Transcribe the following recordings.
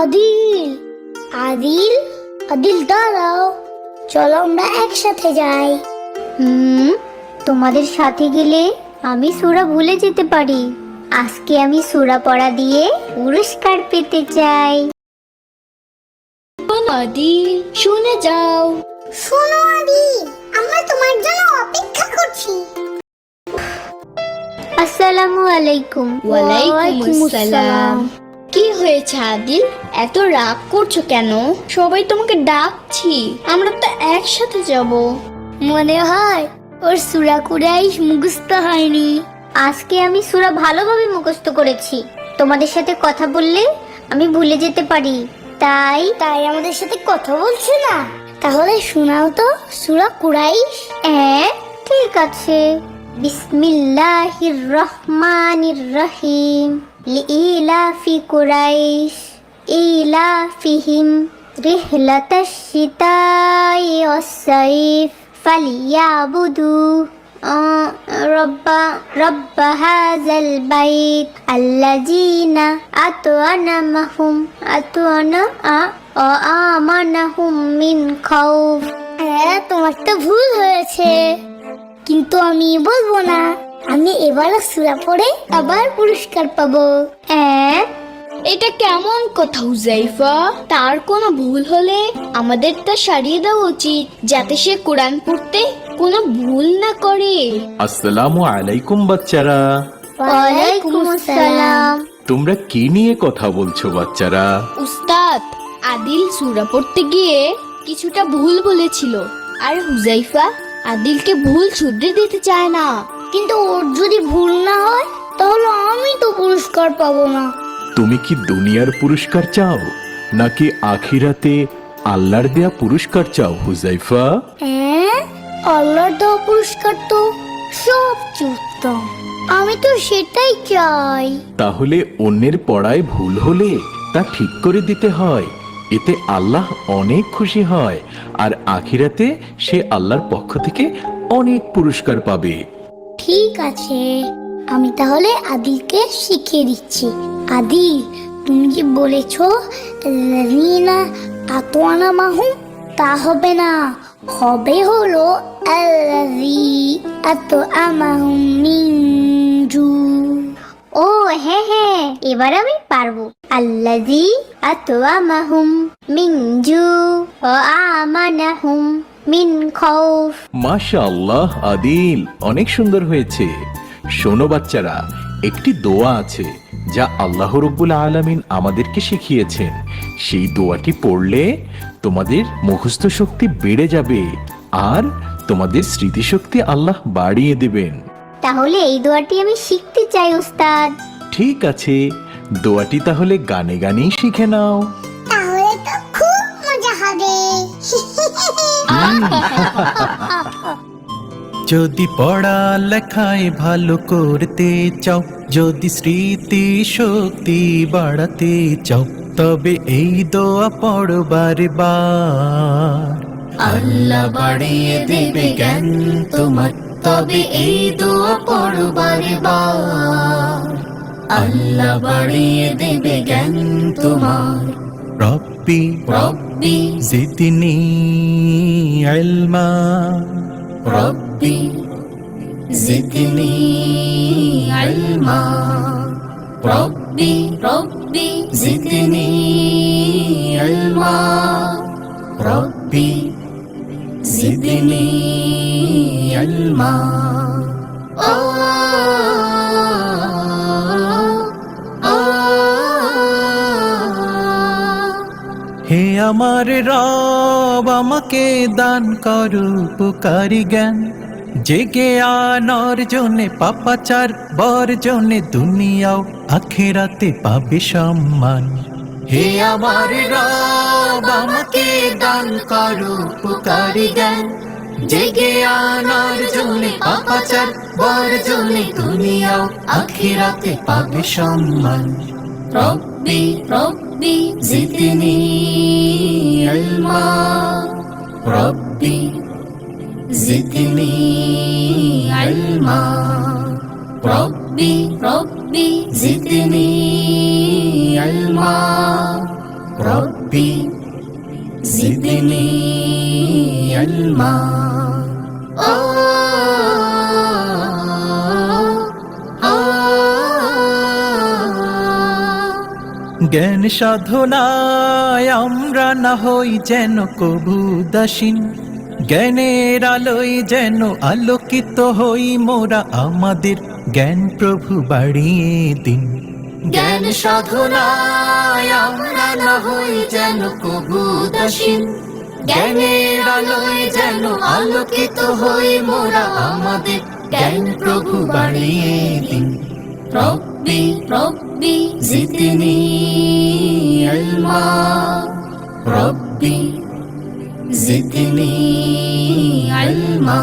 আদিল, আদিল, আদিল দাঁড়াও, চলো আমরা একসাথে যাই। তোমাদের সাথে গেলে আমি সূরা ভুলে যেতে পারি। আজকে আমি সূরা পড়া দিয়ে পুরস্কার পেতে চাই। আদিল, শুনে যাও। শোনো আদিল, আমরা তোমার জন্য অপেক্ষা করছি। আসসালামু আলাইকুম। ওয়ালাইকুম আসসালাম। কি হয়েছে আদিল, এত রাগ করছো কেন? সবাই তোমাকে ডাকছি, আমরা তো একসাথে যাব। মনে হয় ওর সূরা কুরাইশ মুখস্থ হয়নি। আজকে আমি সূরা ভালোভাবে মুখস্থ করেছি। তোমাদের সাথে কথা বললে আমি ভুলে যেতে পারি। তাই তাই আমাদের সাথে কথা বলছে না? তাহলে শোনাও তো সূরা কুরাইশ। হ্যাঁ, ঠিক আছে। বিসমিল্লাহির রহমানির রহিম। লিইলাফি কুরাইশ ইলাফিহিম রিহলাতাশ শিতাই ওয়াস-সাইফ ফালিয়াবুদু রব্ব হাযাল বাইত আল্লাযীনা আমানাহুম মিন খাউফ। হ্যাঁ, তোমার তো ভুল হয়েছে, কিন্তু আমি বলবো না। আমি এবারও সূরা পড়ে আবার পুরস্কার পাবো। হ্যাঁ, এটা কেমন কথা হুজাইফা? তার কোনো ভুল হলে আমাদের তা সারিয়ে দেওয়া উচিত, যাতে সে কোরআন পড়তে কোনো ভুল না করে। আসসালামু আলাইকুম বাচ্চারা। ওয়ালাইকুম আসসালাম। তোমরা কি নিয়ে কথা বলছো বাচ্চারা? উস্তাদ, আদিল সূরা পড়তে গিয়ে কিছুটা ভুল বলেছিল, আর হুজাইফা আদিলকে ভুল শুধরে দিতে চায় না। কিন্তু ওর যদি ভুল না হয় তাহলে আমি তো পুরস্কার পাবো না। তুমি কি দুনিয়ার পুরস্কার চাও নাকি আখিরাতে আল্লাহর দেয়া পুরস্কার চাও হুজাইফা? হ্যাঁ, আল্লাহর দেওয়া পুরস্কার তো সবচেয়ে উত্তম। আমি তো সেটাই চাই। তাহলে অন্যের পড়ায় ভুল হলে তা ঠিক করে দিতে হয়, এতে আল্লাহ অনেক খুশি হয়, আর আখিরাতে সে আল্লাহর পক্ষ থেকে অনেক পুরস্কার পাবে। ঠিক আছে, আমি তাহলে আদিলকে শিখিয়ে দিচ্ছি। আদিল, তুমি যে বলেছো লাযীনা আতওয়ানা মাহুম, তা হবে না, হবে হলো আল্লাযী আতআমাহুম মিন জু। ও হ্যাঁ হ্যাঁ, এবার আমি পারবো। আল্লাযী আতআমাহুম মিন জু ওয়া আমানাহুম মিন খাউফ। মাশাআল্লাহ আদিল, অনেক সুন্দর হয়েছে। শোনো বাচ্চারা, একটি দোয়া আছে যা আল্লাহ রাব্বুল আলামিন আমাদেরকে শিখিয়েছেন। সেই দোয়াটি পড়লে তোমাদের মুখস্থ শক্তি বেড়ে যাবে, আর তোমাদের স্মৃতিশক্তি আল্লাহ বাড়িয়ে দেবেন। তাহলে এই দোয়াটি আমি শিখতে চাই উস্তাদ। ঠিক আছে, দোয়াটি তাহলে গানে গানেই শিখে নাও। তাহলে তো খুব মজা হবে। যদি পড়া লেখায় ভালো করতে চাও, যদি স্মৃতি শক্তি বাড়াতে চাও, তবে এই দোয়া পড়বার বার। আল্লাহ বাড়িয়ে দেবে জ্ঞান তোমার, তবে এই দোয়া পড়বার বার। আল্লাহ বাড়িয়ে দেবে জ্ঞান তোমার। রব্বি রব্বি জিদনি ইলমা, রব্বি জিদনি ইলমা, রব্বি রব্বি জিদনি ইলমা, রব্বি জিদনি ইলমা। হে আমার রব, আমাকে দান করো উপকারী জ্ঞান, জেগে আনার জন্যে পাপাচার বর্জনে দুনিয়াও আখিরাতে পাবে সম্মান। হে আমার রব, আমাকে দান করো উপকারী জ্ঞান, জেগে আনার জন্যে পাপাচার বর্জনে দুনিয়াও আখিরাতে পাবে সম্মান। রব্বি রব্বি জিদনি ইলমা, রব্বি জিদনি ইলমা, রব্বি রব্বি জিদনি ইলমা, জিদনি ইলমা। জ্ঞান সাধনায় আমরা না হই যেন কবু দাসীন, জ্ঞানের আলোয় যেন আলোকিত হই মোরা, আমাদের জ্ঞান প্রভু বাড়িয়ে দিন। জ্ঞান সাধনায় আমরা না হই যেন কবু দাসীন, জ্ঞানের আলোয় যেন আলোকিত হই মোরা, আমাদের জ্ঞান প্রভু বাড়িয়ে দিন। রব্বি রব্বি জিদনি ইলমা, রব্বি জিদনি ইলমা,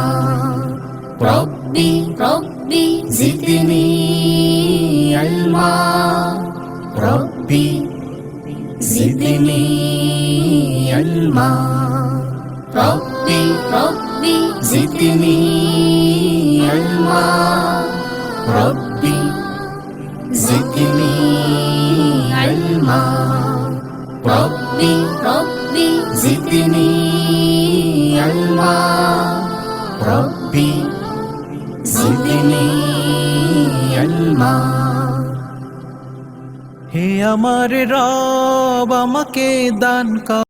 রব্বি রব্বি জিদনি ইলমা, রব্বি জিদনি ইলমা, রব্বি রব্বি জিদনি ইলমা, রব্বি জিদনি ইলমা, রব্বি রব্বি জিদনি ইলমা, রব্বি জিদনি ইলমা। হে আমার রব আমাকে দান কর।